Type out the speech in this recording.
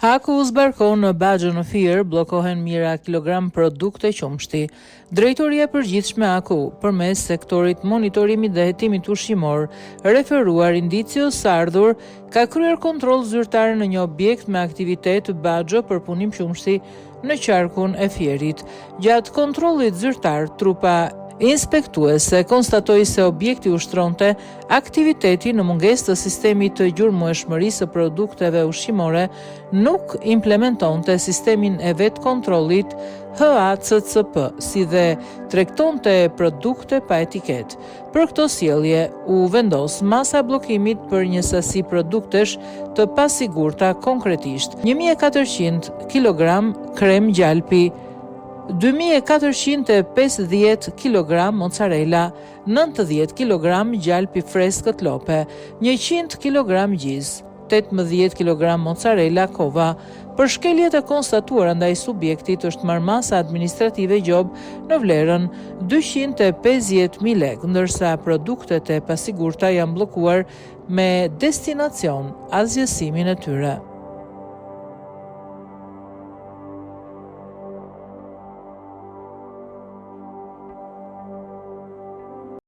Haku u zbarkon në Baxhën në Fier, bllokohen mijëra kilogram produkte qumshti. Drejtoria e përgjithshme Haku, përmes sektorit monitorimit dhe hetimit ushqimor, referuar indicios së ardhur, ka kryer kontroll zyrtar në një objekt me aktivitet Baxhë për punim qumshti në qarkun e Fierit. Gjatë kontrollit zyrtar, trupa inspektuese konstatoi se objekti ushtronte aktiviteti në mungesë të sistemit të gjurmëshmërisë së produkteve ushqimore, nuk implementonte sistemin e vet kontrollit HACCP, si dhe tregtonte produkte pa etiket. Për këtë sjellje u vendos masa bllokimit për një sasi produktesh të pasigurta, konkretisht 1400 kg krem gjalpi, 2450 kg mozzarella, 90 kg gjalpi freskët lope, 100 kg gjiz, 18 kg mozzarella kova. Për shkeljet e konstatuara ndaj subjektit është marrë masa administrative gjob në vlerën 250.000 lekë, ndërsa produktet e pasigurta janë bllokuar me destinacion asgjësimin e tyre.